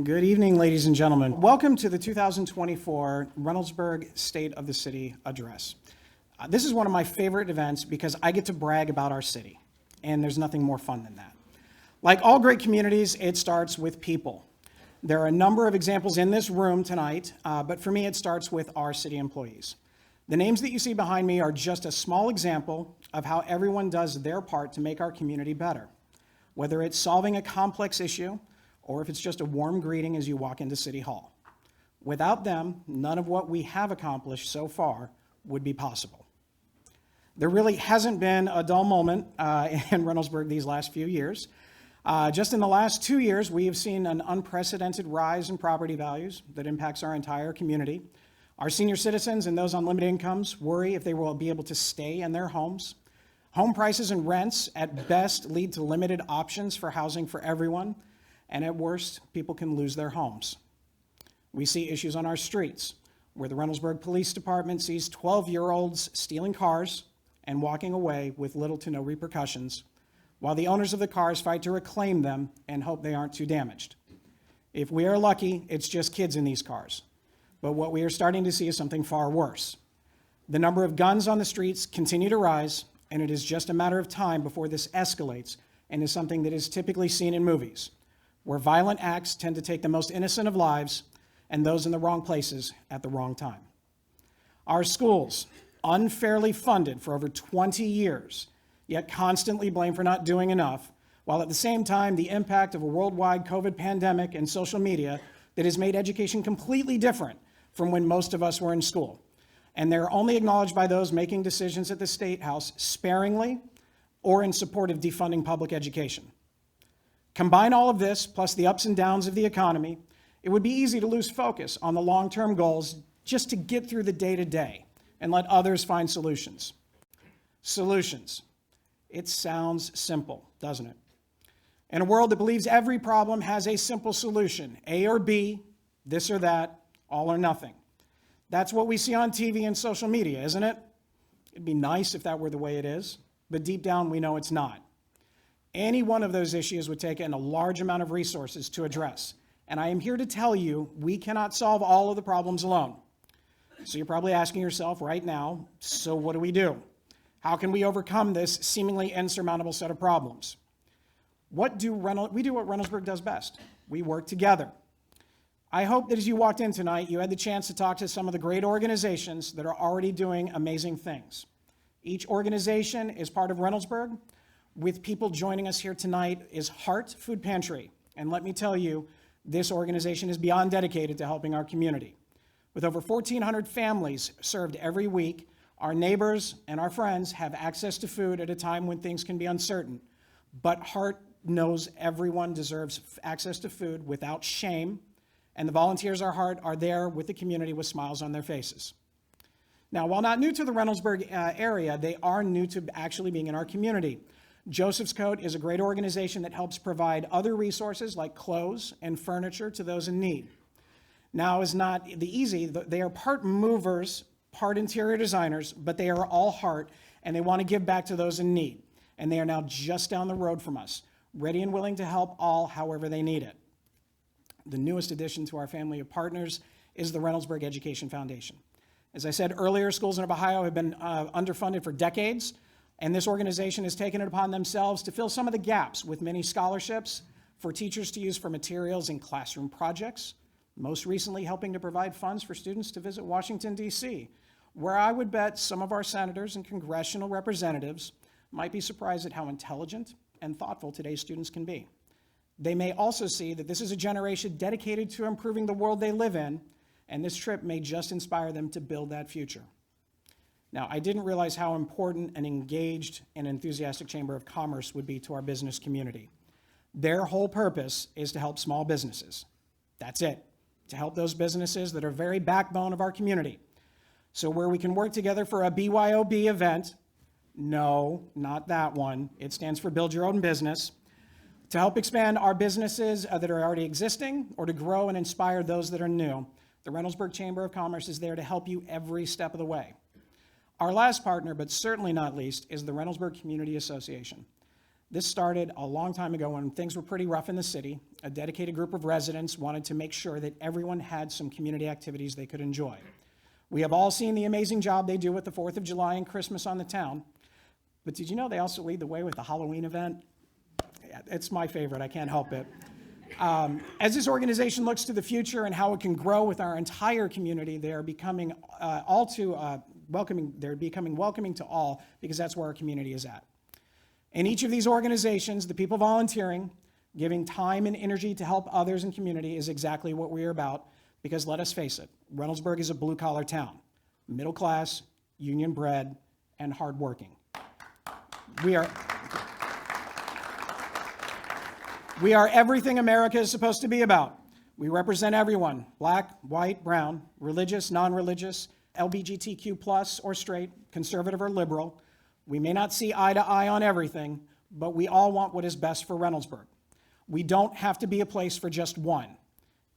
Good evening, ladies and gentlemen. Welcome to the 2024 Reynoldsburg State of the City Address. This is one of my favorite events because I get to brag about our city, and there's nothing more fun than that. Like all great communities, it starts with people. There are a number of examples in this room tonight, but for me, it starts with our city employees. The names that you see behind me are just a small example of how everyone does their part to make our community better, whether it's solving a complex issue or if it's just a warm greeting as you walk into City Hall. Without them, none of what we have accomplished so far would be possible. There really hasn't been a dull moment in Reynoldsburg these last few years. Just in the last 2 years, we have seen an unprecedented rise in property values that impacts our entire community. Our senior citizens and those on limited incomes worry if they will be able to stay in their homes. Home prices and rents at best lead to limited options for housing for everyone, and at worst, people can lose their homes. We see issues on our streets, where the Reynoldsburg Police Department sees 12-year-olds stealing cars and walking away with little to no repercussions, while the owners of the cars fight to reclaim them and hope they aren't too damaged. If we are lucky, it's just kids in these cars. But what we are starting to see is something far worse. The number of guns on the streets continue to rise, and it is just a matter of time before this escalates into something that is typically seen in movies, where violent acts tend to take the most innocent of lives and those in the wrong places at the wrong time. Our schools, unfairly funded for over 20 years, yet constantly blamed for not doing enough, while at the same time the impact of a worldwide COVID pandemic and social media that has made education completely different from when most of us were in school. And they're only acknowledged by those making decisions at the State House sparingly or in support of defunding public education. Combine all of this, plus the ups and downs of the economy, it would be easy to lose focus on the long-term goals just to get through the day-to-day and let others find solutions. Solutions. It sounds simple, doesn't it? In a world that believes every problem has a simple solution, A or B, this or that, all or nothing. That's what we see on TV and social media, isn't it? It'd be nice if that were the way it is, but deep down we know it's not. Any one of those issues would take in a large amount of resources to address, and I am here to tell you we cannot solve all of the problems alone. So you're probably asking yourself right now, so what do we do? How can we overcome this seemingly insurmountable set of problems? We do what Reynoldsburg does best. We work together. I hope that as you walked in tonight, you had the chance to talk to some of the great organizations that are already doing amazing things. Each organization is part of Reynoldsburg. With people joining us here tonight is Heart Food Pantry. And let me tell you, this organization is beyond dedicated to helping our community. With over 1,400 families served every week, our neighbors and our friends have access to food at a time when things can be uncertain. But Heart knows everyone deserves access to food without shame, and the volunteers at Heart are there with the community with smiles on their faces. Now, while not new to the Reynoldsburg area, they are new to actually being in our community. Joseph's Coat is a great organization that helps provide other resources like clothes and furniture to those in need. Now is not the easy. They are part movers, part interior designers, but they are all Heart, and they want to give back to those in need. And they are now just down the road from us, ready and willing to help all however they need it. The newest addition to our family of partners is the Reynoldsburg Education Foundation. As I said earlier, schools in Ohio have been underfunded for decades, and this organization has taken it upon themselves to fill some of the gaps with many scholarships for teachers to use for materials and classroom projects, most recently helping to provide funds for students to visit Washington, D.C., where I would bet some of our senators and congressional representatives might be surprised at how intelligent and thoughtful today's students can be. They may also see that this is a generation dedicated to improving the world they live in, and this trip may just inspire them to build that future. Now, I didn't realize how important an engaged and enthusiastic Chamber of Commerce would be to our business community. Their whole purpose is to help small businesses. That's it, to help those businesses that are very backbone of our community. So where we can work together for a BYOB event, no, not that one, it stands for Build Your Own Business, to help expand our businesses that are already existing or to grow and inspire those that are new, the Reynoldsburg Chamber of Commerce is there to help you every step of the way. Our last partner, but certainly not least, is the Reynoldsburg Community Association. This started a long time ago when things were pretty rough in the city. A dedicated group of residents wanted to make sure that everyone had some community activities they could enjoy. We have all seen the amazing job they do with the 4th of July and Christmas on the town. But did you know they also lead the way with the Halloween event? Yeah, it's my favorite, I can't help it. As this organization looks to the future and how it can grow with our entire community, they are becoming welcoming to all, because that's where our community is at. In each of these organizations, the people volunteering, giving time and energy to help others in community is exactly what we are about, because let us face it, Reynoldsburg is a blue-collar town, middle class, union-bred, and hardworking. We are everything America is supposed to be about. We represent everyone, black, white, brown, religious, non-religious, LGBTQ+, or straight, conservative or liberal. We may not see eye to eye on everything, but we all want what is best for Reynoldsburg. We don't have to be a place for just one.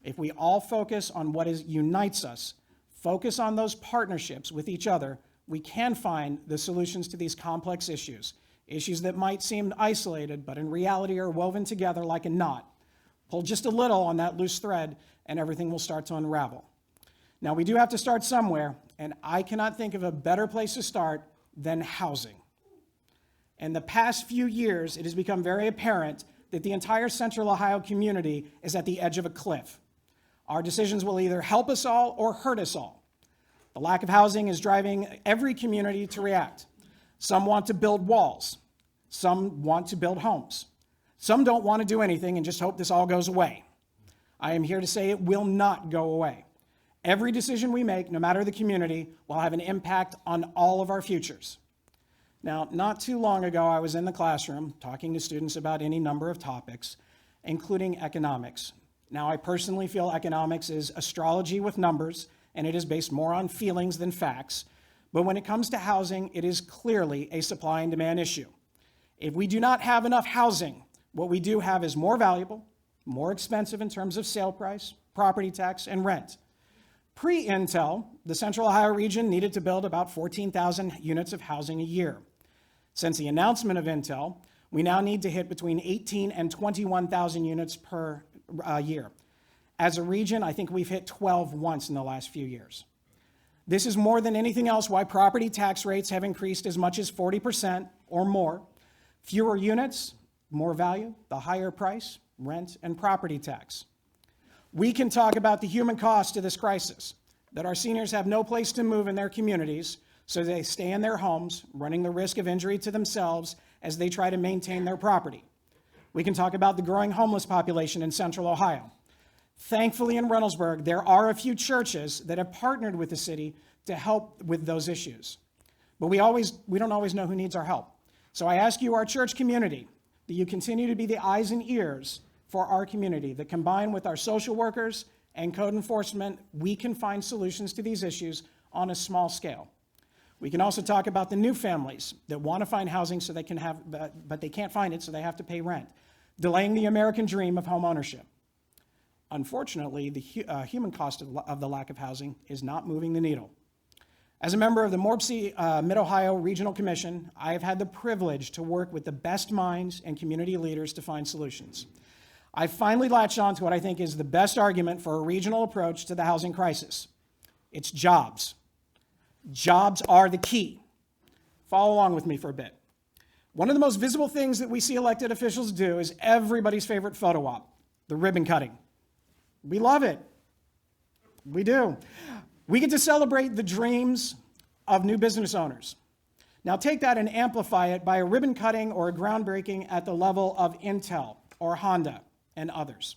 If we all focus on what unites us, focus on those partnerships with each other, we can find the solutions to these complex issues that might seem isolated, but in reality are woven together like a knot. Pull just a little on that loose thread, and everything will start to unravel. Now, we do have to start somewhere, and I cannot think of a better place to start than housing. In the past few years, it has become very apparent that the entire Central Ohio community is at the edge of a cliff. Our decisions will either help us all or hurt us all. The lack of housing is driving every community to react. Some want to build walls. Some want to build homes. Some don't want to do anything and just hope this all goes away. I am here to say it will not go away. Every decision we make, no matter the community, will have an impact on all of our futures. Now, not too long ago, I was in the classroom talking to students about any number of topics, including economics. Now, I personally feel economics is astrology with numbers, and it is based more on feelings than facts. But when it comes to housing, it is clearly a supply and demand issue. If we do not have enough housing, what we do have is more valuable, more expensive in terms of sale price, property tax, and rent. Pre-Intel, the Central Ohio region needed to build about 14,000 units of housing a year. Since the announcement of Intel, we now need to hit between 18 and 21,000 units per year. As a region, I think we've hit 12 once in the last few years. This is more than anything else why property tax rates have increased as much as 40% or more. Fewer units, more value, the higher price, rent, and property tax. We can talk about the human cost of this crisis, that our seniors have no place to move in their communities, so they stay in their homes, running the risk of injury to themselves as they try to maintain their property. We can talk about the growing homeless population in Central Ohio. Thankfully, in Reynoldsburg, there are a few churches that have partnered with the city to help with those issues. But we don't always know who needs our help. So I ask you, our church community, that you continue to be the eyes and ears for our community, that combined with our social workers and code enforcement, we can find solutions to these issues on a small scale. We can also talk about the new families that want to find housing so they can have, but they can't find it, so they have to pay rent, delaying the American dream of home ownership. Unfortunately, the human cost of the lack of housing is not moving the needle. As a member of the Morpsey Mid-Ohio Regional Commission, I have had the privilege to work with the best minds and community leaders to find solutions. I finally latched on to what I think is the best argument for a regional approach to the housing crisis. It's jobs. Jobs are the key. Follow along with me for a bit. One of the most visible things that we see elected officials do is everybody's favorite photo op, the ribbon cutting. We love it. We do. We get to celebrate the dreams of new business owners. Now take that and amplify it by a ribbon cutting or a groundbreaking at the level of Intel or Honda and others.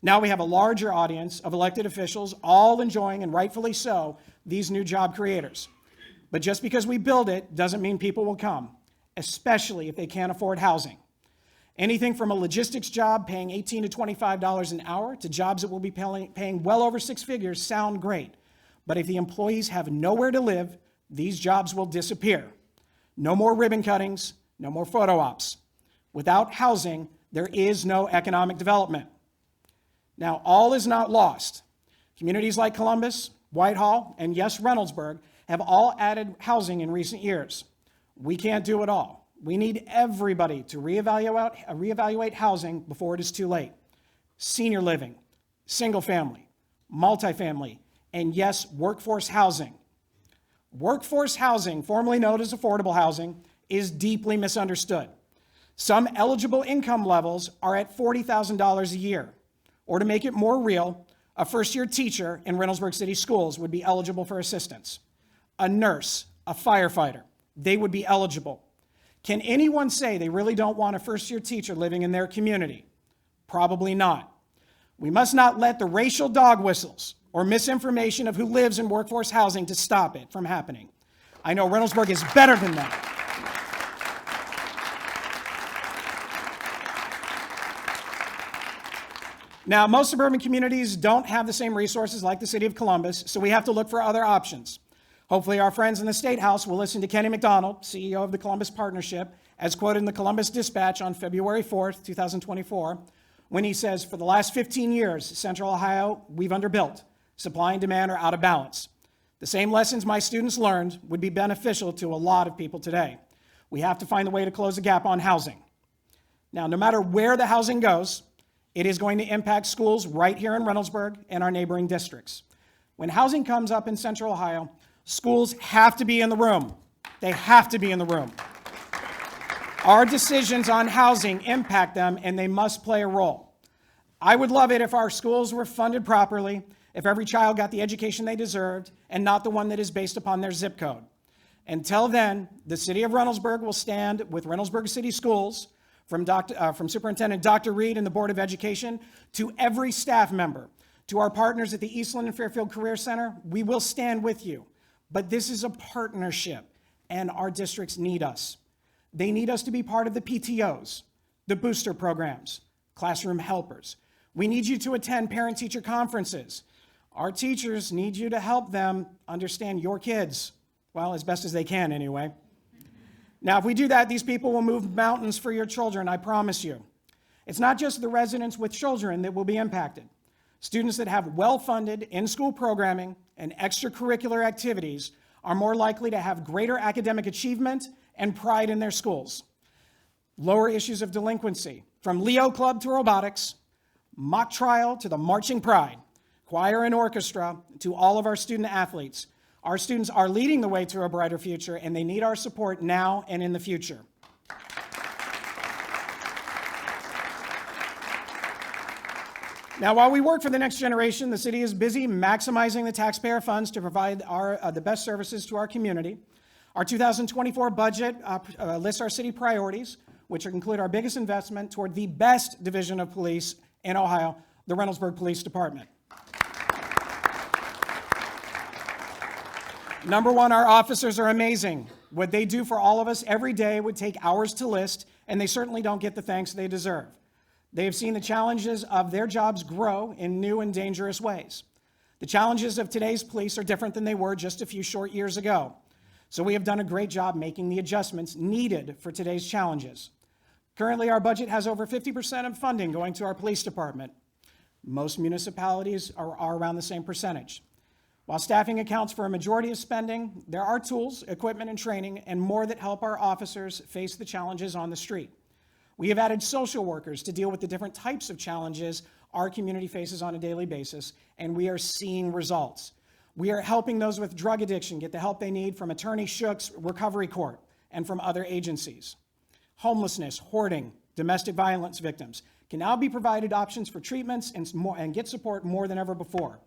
Now we have a larger audience of elected officials all enjoying, and rightfully so, these new job creators. But just because we build it doesn't mean people will come, especially if they can't afford housing. Anything from a logistics job paying $18 to $25 an hour to jobs that will be paying well over six figures sound great. But if the employees have nowhere to live, these jobs will disappear. No more ribbon cuttings, no more photo ops. Without housing, there is no economic development. Now, all is not lost. Communities like Columbus, Whitehall, and yes, Reynoldsburg have all added housing in recent years. We can't do it all. We need everybody to reevaluate housing before it is too late. Senior living, single family, multifamily, and yes, workforce housing. Workforce housing, formerly known as affordable housing, is deeply misunderstood. Some eligible income levels are at $40,000 a year. Or to make it more real, a first-year teacher in Reynoldsburg City Schools would be eligible for assistance. A nurse, a firefighter, they would be eligible. Can anyone say they really don't want a first-year teacher living in their community? Probably not. We must not let the racial dog whistles or misinformation of who lives in workforce housing to stop it from happening. I know Reynoldsburg is better than that. Now, most suburban communities don't have the same resources like the city of Columbus, so we have to look for other options. Hopefully, our friends in the State House will listen to Kenny McDonald, CEO of the Columbus Partnership, as quoted in the Columbus Dispatch on February 4th, 2024, when he says, "For the last 15 years, Central Ohio, we've underbuilt. Supply and demand are out of balance. The same lessons my students learned would be beneficial to a lot of people today. We have to find a way to close the gap on housing." Now, no matter where the housing goes, it is going to impact schools right here in Reynoldsburg and our neighboring districts. When housing comes up in Central Ohio, schools have to be in the room. They have to be in the room. Our decisions on housing impact them, and they must play a role. I would love it if our schools were funded properly, if every child got the education they deserved, and not the one that is based upon their zip code. Until then, the city of Reynoldsburg will stand with Reynoldsburg City Schools, from Superintendent Dr. Reed and the Board of Education, to every staff member, to our partners at the Eastland and Fairfield Career Center. We will stand with you. But this is a partnership, and our districts need us. They need us to be part of the PTOs, the booster programs, classroom helpers. We need you to attend parent-teacher conferences. Our teachers need you to help them understand your kids, well, as best as they can anyway. Now, if we do that, these people will move mountains for your children, I promise you. It's not just the residents with children that will be impacted. Students that have well-funded in-school programming and extracurricular activities are more likely to have greater academic achievement and pride in their schools. Lower issues of delinquency, from Leo Club to robotics, mock trial to the marching pride, choir and orchestra to all of our student athletes. Our students are leading the way to a brighter future, and they need our support now and in the future. Now, while we work for the next generation, the city is busy maximizing the taxpayer funds to provide the best services to our community. Our 2024 budget lists our city priorities, which include our biggest investment toward the best division of police in Ohio, the Reynoldsburg Police Department. Number one, our officers are amazing. What they do for all of us every day would take hours to list, and they certainly don't get the thanks they deserve. They have seen the challenges of their jobs grow in new and dangerous ways. The challenges of today's police are different than they were just a few short years ago. So we have done a great job making the adjustments needed for today's challenges. Currently, our budget has over 50% of funding going to our police department. Most municipalities are around the same percentage. While staffing accounts for a majority of spending, there are tools, equipment, and training, and more that help our officers face the challenges on the street. We have added social workers to deal with the different types of challenges our community faces on a daily basis, and we are seeing results. We are helping those with drug addiction get the help they need from Attorney Shook's Recovery Court and from other agencies. Homelessness, hoarding, domestic violence victims can now be provided options for treatments and get support more than ever before.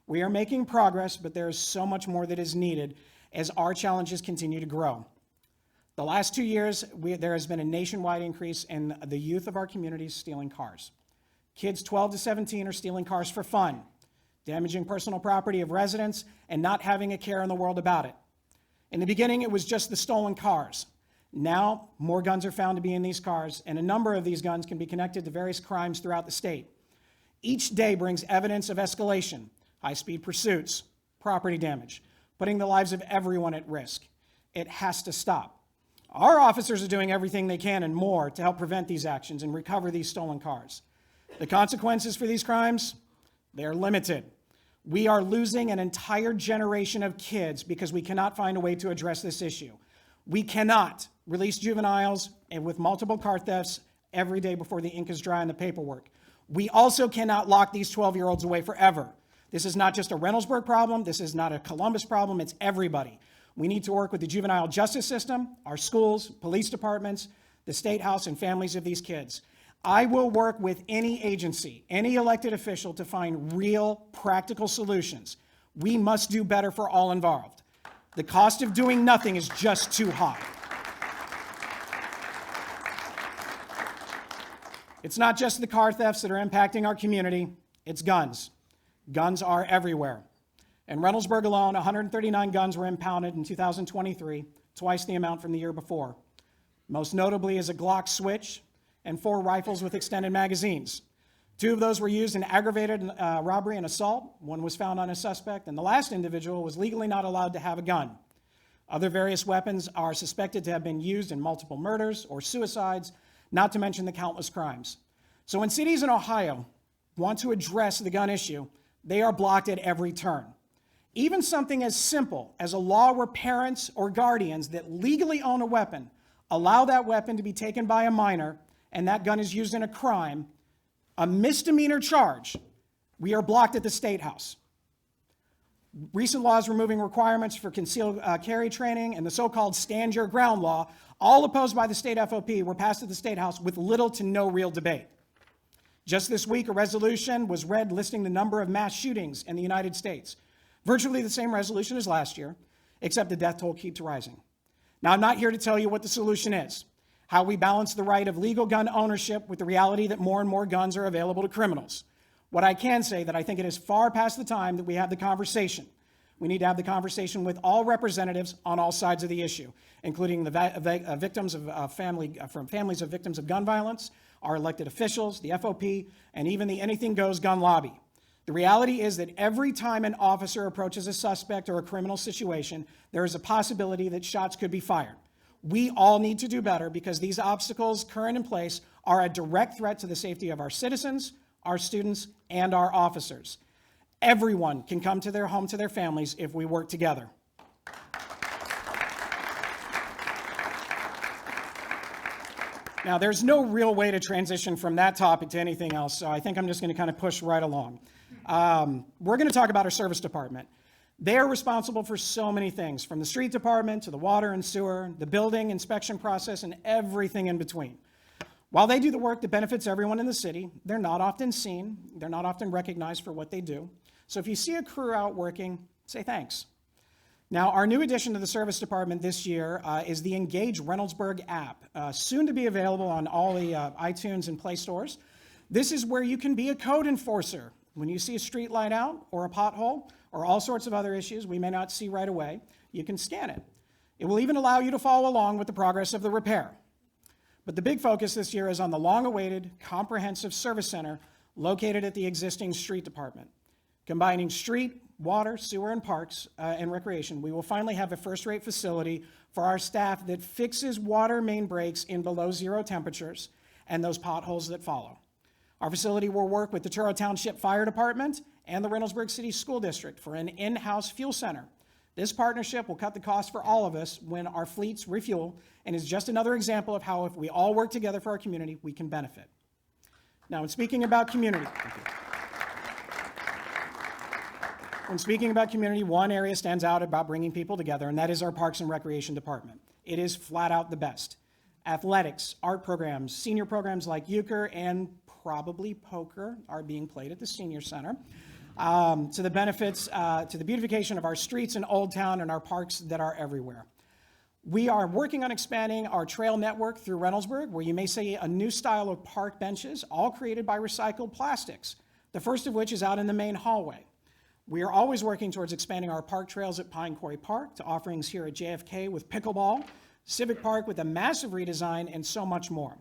We are making progress, but there is so much more that is needed as our challenges continue to grow. The last 2 years, there has been a nationwide increase in the youth of our communities stealing cars. Kids 12 to 17 are stealing cars for fun, damaging personal property of residents, and not having a care in the world about it. In the beginning, it was just the stolen cars. Now, more guns are found to be in these cars, and a number of these guns can be connected to various crimes throughout the state. Each day brings evidence of escalation, high-speed pursuits, property damage, putting the lives of everyone at risk. It has to stop. Our officers are doing everything they can and more to help prevent these actions and recover these stolen cars. The consequences for these crimes, they're limited. We are losing an entire generation of kids because we cannot find a way to address this issue. We cannot release juveniles and with multiple car thefts every day before the ink is dry on the paperwork. We also cannot lock these 12-year-olds away forever. This is not just a Reynoldsburg problem. This is not a Columbus problem. It's everybody. We need to work with the juvenile justice system, our schools, police departments, the state house, and families of these kids. I will work with any agency, any elected official to find real, practical solutions. We must do better for all involved. The cost of doing nothing is just too high. It's not just the car thefts that are impacting our community, it's guns. Guns are everywhere. In Reynoldsburg alone, 139 guns were impounded in 2023, twice the amount from the year before. Most notably is a Glock switch and 4 rifles with extended magazines. 2 of those were used in aggravated robbery and assault. 1 was found on a suspect, and the last individual was legally not allowed to have a gun. Other various weapons are suspected to have been used in multiple murders or suicides, not to mention the countless crimes. So when cities in Ohio want to address the gun issue, they are blocked at every turn. Even something as simple as a law where parents or guardians that legally own a weapon allow that weapon to be taken by a minor and that gun is used in a crime, a misdemeanor charge, we are blocked at the State House. Recent laws removing requirements for concealed carry training and the so-called stand your ground law, all opposed by the state FOP, were passed at the State House with little to no real debate. Just this week, a resolution was read listing the number of mass shootings in the United States. Virtually the same resolution as last year, except the death toll keeps rising. Now, I'm not here to tell you what the solution is, how we balance the right of legal gun ownership with the reality that more and more guns are available to criminals. What I can say that I think it is far past the time that we have the conversation. We need to have the conversation with all representatives on all sides of the issue, including the victims of families of victims of gun violence, our elected officials, the FOP, and even the Anything Goes gun lobby. The reality is that every time an officer approaches a suspect or a criminal situation, there is a possibility that shots could be fired. We all need to do better because these obstacles current in place are a direct threat to the safety of our citizens, our students, and our officers. Everyone can come to their home to their families if we work together. Now, there's no real way to transition from that topic to anything else, so I think I'm just going to kind of push right along. We're going to talk about our service department. They are responsible for so many things, from the street department to the water and sewer, the building inspection process, and everything in between. While they do the work that benefits everyone in the city, they're not often seen, they're not often recognized for what they do. So if you see a crew out working, say thanks. Now, our new addition to the service department this year is the Engage Reynoldsburg app, soon to be available on all the iTunes and Play stores. This is where you can be a code enforcer. When you see a street light out or a pothole or all sorts of other issues we may not see right away, you can scan it. It will even allow you to follow along with the progress of the repair. But the big focus this year is on the long-awaited comprehensive service center located at the existing street department. Combining street, water, sewer, and parks and recreation, we will finally have a first-rate facility for our staff that fixes water main breaks in below zero temperatures and those potholes that follow. Our facility will work with the Truro Township Fire Department and the Reynoldsburg City School District for an in-house fuel center. This partnership will cut the cost for all of us when our fleets refuel and is just another example of how if we all work together for our community, we can benefit. Now, when speaking about community, one area stands out about bringing people together, and that is our Parks and Recreation Department. It is flat out the best. Athletics, art programs, senior programs like euchre and probably poker are being played at the senior center. To the benefits, to the beautification of our streets in Old Town and our parks that are everywhere. We are working on expanding our trail network through Reynoldsburg, where you may see a new style of park benches, all created by recycled plastics, the first of which is out in the main hallway. We are always working towards expanding our park trails at Pine Quarry Park to offerings here at JFK with pickleball, Civic Park with a massive redesign, and so much more.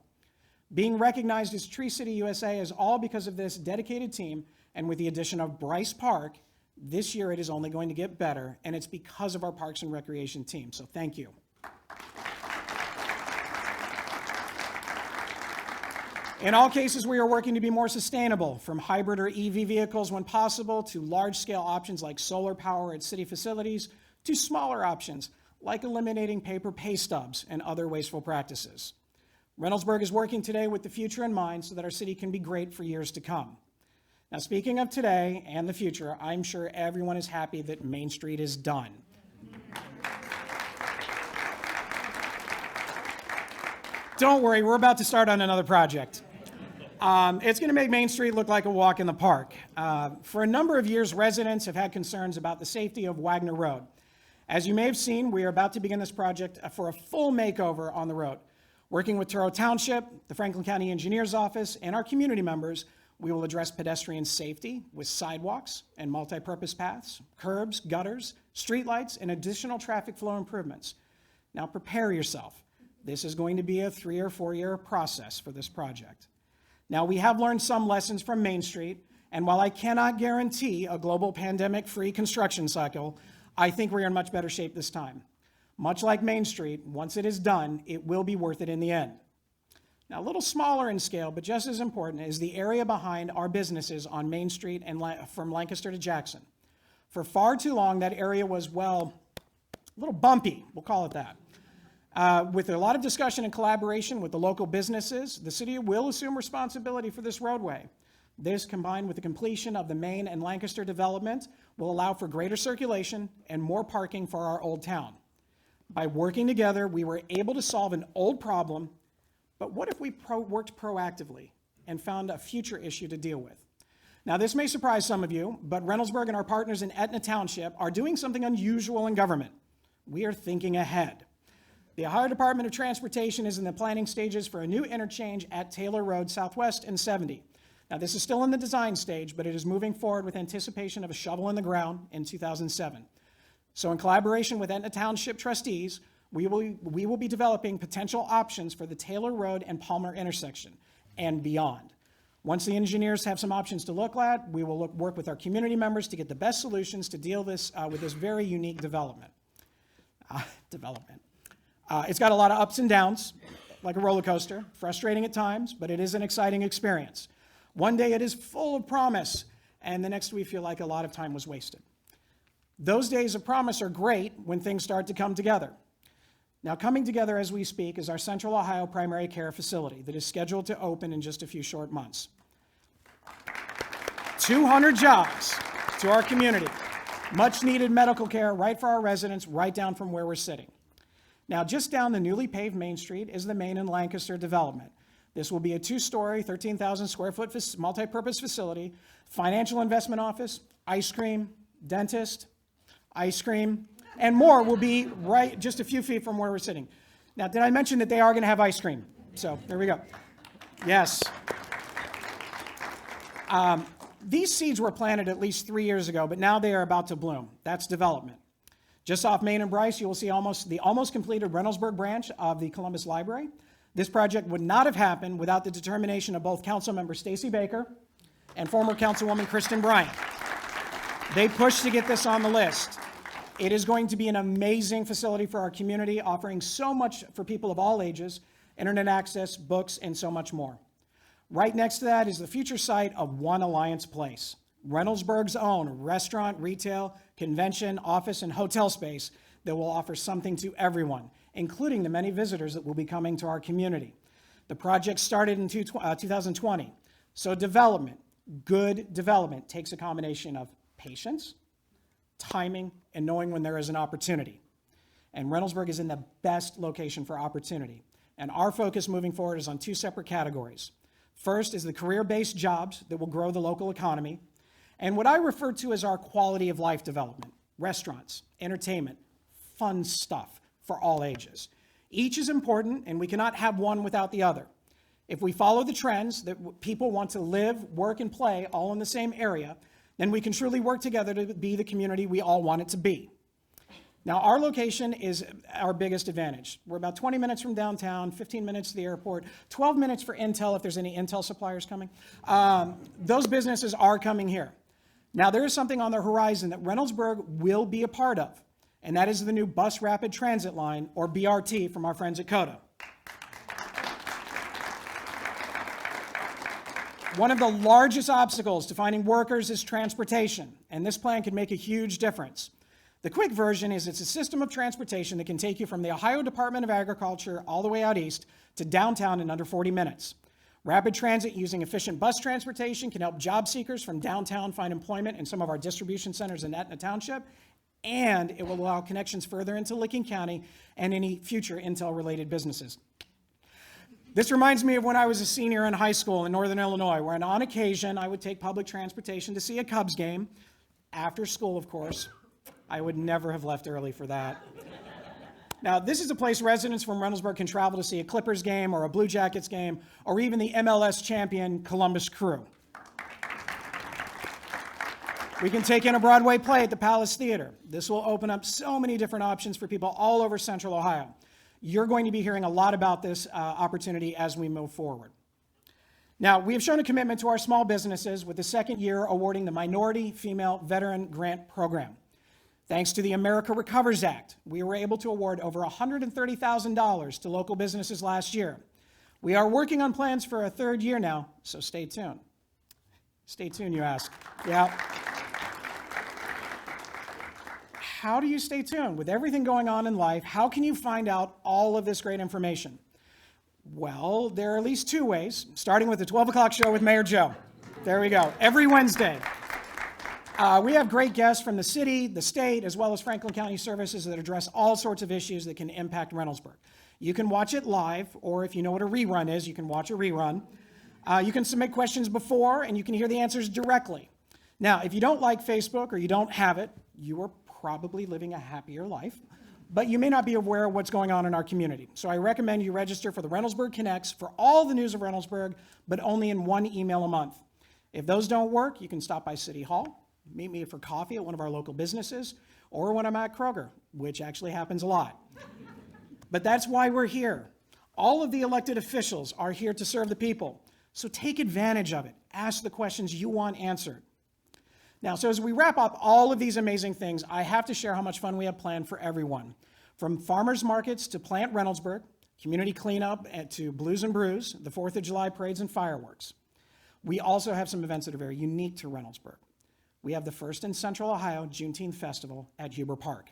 Being recognized as Tree City USA is all because of this dedicated team, and with the addition of Bryce Park, this year it is only going to get better, and it's because of our Parks and Recreation team, so thank you. In all cases, we are working to be more sustainable, from hybrid or EV vehicles when possible, to large-scale options like solar power at city facilities, to smaller options like eliminating paper pay stubs and other wasteful practices. Reynoldsburg is working today with the future in mind so that our city can be great for years to come. Now, speaking of today and the future, I'm sure everyone is happy that Main Street is done. Don't worry, we're about to start on another project. It's going to make Main Street look like a walk in the park. For a number of years, residents have had concerns about the safety of Wagner Road. As you may have seen, we are about to begin this project for a full makeover on the road. Working with Truro Township, the Franklin County Engineer's Office, and our community members, we will address pedestrian safety with sidewalks and multi-purpose paths, curbs, gutters, streetlights, and additional traffic flow improvements. Now prepare yourself. This is going to be a 3 or 4 year process for this project. Now, we have learned some lessons from Main Street, and while I cannot guarantee a global pandemic-free construction cycle, I think we're in much better shape this time. Much like Main Street, once it is done, it will be worth it in the end. Now, a little smaller in scale, but just as important, is the area behind our businesses on Main Street and from Lancaster to Jackson. For far too long, that area was, well, a little bumpy, we'll call it that. With a lot of discussion and collaboration with the local businesses, the city will assume responsibility for this roadway. This, combined with the completion of the Main and Lancaster development, will allow for greater circulation and more parking for our old town. By working together, we were able to solve an old problem, but what if we worked proactively and found a future issue to deal with? Now, this may surprise some of you, but Reynoldsburg and our partners in Etna Township are doing something unusual in government. We are thinking ahead. The Ohio Department of Transportation is in the planning stages for a new interchange at Taylor Road Southwest and 70. Now, this is still in the design stage, but it is moving forward with anticipation of a shovel in the ground in 2007. So in collaboration with Etna Township trustees, we will be developing potential options for the Taylor Road and Palmer intersection and beyond. Once the engineers have some options to look at, we will work with our community members to get the best solutions to deal with this very unique development. It's got a lot of ups and downs, like a roller coaster, frustrating at times, but it is an exciting experience. One day it is full of promise, and the next we feel like a lot of time was wasted. Those days of promise are great when things start to come together. Now, coming together as we speak is our Central Ohio Primary Care Facility that is scheduled to open in just a few short months. 200 jobs to our community. Much needed medical care right for our residents, right down from where we're sitting. Now, just down the newly paved Main Street is the Main and Lancaster development. This will be a 2-story, 13,000 square foot multi-purpose facility, financial investment office, ice cream, dentist, ice cream, and more will be right just a few feet from where we're sitting. Now, did I mention that they are going to have ice cream? So there we go. Yes. These seeds were planted at least 3 years ago, but now they are about to bloom. That's development. Just off Main and Bryce, you will see the almost completed Reynoldsburg branch of the Columbus Library. This project would not have happened without the determination of both Councilmember Stacy Baker and former Councilwoman Kristen Bryant. They pushed to get this on the list. It is going to be an amazing facility for our community, offering so much for people of all ages, internet access, books, and so much more. Right next to that is the future site of One Alliance Place, Reynoldsburg's own restaurant, retail, convention, office, and hotel space that will offer something to everyone, including the many visitors that will be coming to our community. The project started in 2020, so good development, takes a combination of patience, timing, and knowing when there is an opportunity. And Reynoldsburg is in the best location for opportunity. And our focus moving forward is on 2 separate categories. First is the career-based jobs that will grow the local economy, and what I refer to as our quality of life development, restaurants, entertainment, fun stuff for all ages. Each is important, and we cannot have one without the other. If we follow the trends that people want to live, work, and play all in the same area, then we can truly work together to be the community we all want it to be. Now, our location is our biggest advantage. We're about 20 minutes from downtown, 15 minutes to the airport, 12 minutes for Intel if there's any Intel suppliers coming. Those businesses are coming here. Now, there is something on the horizon that Reynoldsburg will be a part of, and that is the new Bus Rapid Transit Line, or BRT, from our friends at COTA. One of the largest obstacles to finding workers is transportation, and this plan could make a huge difference. The quick version is it's a system of transportation that can take you from the Ohio Department of Agriculture all the way out east to downtown in under 40 minutes. Rapid transit using efficient bus transportation can help job seekers from downtown find employment in some of our distribution centers in Etna Township, and it will allow connections further into Licking County and any future Intel-related businesses. This reminds me of when I was a senior in high school in Northern Illinois, where on occasion I would take public transportation to see a Cubs game, after school, of course. I would never have left early for that. Now, this is a place residents from Reynoldsburg can travel to see a Clippers game or a Blue Jackets game or even the MLS champion Columbus Crew. We can take in a Broadway play at the Palace Theater. This will open up so many different options for people all over Central Ohio. You're going to be hearing a lot about this opportunity as we move forward. Now, we have shown a commitment to our small businesses with the second year awarding the Minority Female Veteran Grant Program. Thanks to the America Recovers Act, we were able to award over $130,000 to local businesses last year. We are working on plans for a third year now, so stay tuned. Stay tuned, you ask. Yeah. How do you stay tuned? With everything going on in life, how can you find out all of this great information? Well, there are at least two ways, starting with the 12 o'clock show with Mayor Joe. There we go, every Wednesday. We have great guests from the city, the state, as well as Franklin County Services that address all sorts of issues that can impact Reynoldsburg. You can watch it live, or if you know what a rerun is, you can watch a rerun. You can submit questions before, and you can hear the answers directly. Now, if you don't like Facebook or you don't have it, you are probably living a happier life, but you may not be aware of what's going on in our community. So I recommend you register for the Reynoldsburg Connects for all the news of Reynoldsburg, but only in one email a month. If those don't work, you can stop by City Hall, meet me for coffee at one of our local businesses, or when I'm at Kroger, which actually happens a lot. But that's why we're here. All of the elected officials are here to serve the people. So take advantage of it. Ask the questions you want answered. Now, so as we wrap up all of these amazing things, I have to share how much fun we have planned for everyone. From farmers markets to Plant Reynoldsburg, community cleanup to Blues and Brews, the 4th of July parades and fireworks. We also have some events that are very unique to Reynoldsburg. We have the first in Central Ohio Juneteenth Festival at Huber Park.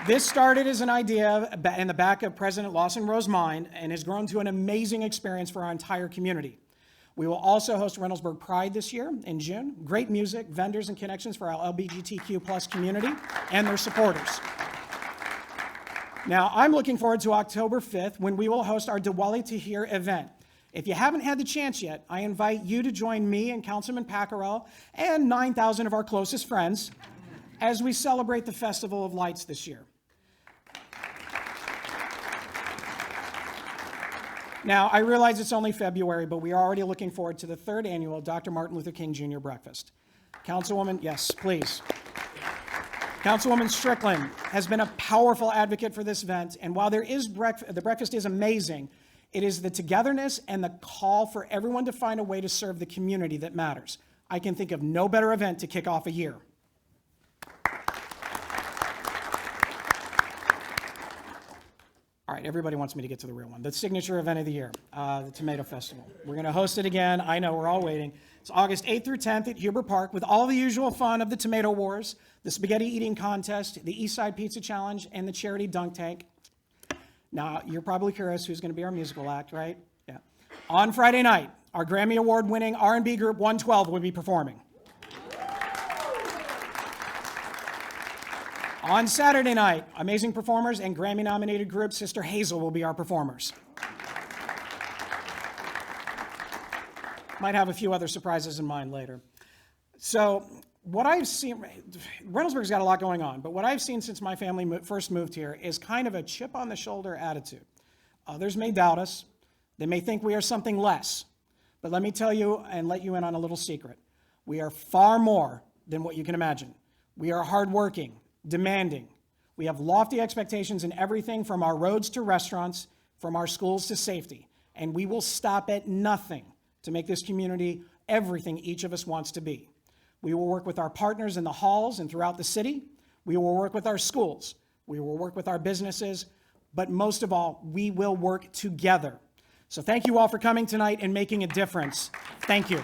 This started as an idea in the back of President Lawson Rowe's mind and has grown to an amazing experience for our entire community. We will also host Reynoldsburg Pride this year in June. Great music, vendors, and connections for our LGBTQ+ community and their supporters. Now, I'm looking forward to October 5th when we will host our Diwali Tahir event. If you haven't had the chance yet, I invite you to join me and Councilman Paccarel and 9,000 of our closest friends as we celebrate the Festival of Lights this year. Now, I realize it's only February, but we are already looking forward to the 3rd annual Dr. Martin Luther King Jr. Breakfast. Councilwoman, yes, please. Councilwoman Strickland has been a powerful advocate for this event, and while there is the breakfast is amazing, it is the togetherness and the call for everyone to find a way to serve the community that matters. I can think of no better event to kick off a year. All right, everybody wants me to get to the real one. The signature event of the year, the Tomato Festival. We're going to host it again. I know, we're all waiting. It's August 8th through 10th at Huber Park with all the usual fun of the Tomato Wars, the Spaghetti Eating Contest, the East Side Pizza Challenge, and the Charity Dunk Tank. Now, you're probably curious who's going to be our musical act, right? Yeah. On Friday night, our Grammy Award-winning R&B group 112 will be performing. On Saturday night, amazing performers and Grammy-nominated group Sister Hazel will be our performers. Might have a few other surprises in mind later. So what I've seen, Reynoldsburg's got a lot going on, but what I've seen since my family first moved here is kind of a chip on the shoulder attitude. Others may doubt us. They may think we are something less. But let me tell you and let you in on a little secret. We are far more than what you can imagine. We are hardworking, demanding. We have lofty expectations in everything from our roads to restaurants, from our schools to safety. And we will stop at nothing to make this community everything each of us wants to be. We will work with our partners in the halls and throughout the city. We will work with our schools. We will work with our businesses. But most of all, we will work together. So thank you all for coming tonight and making a difference. Thank you.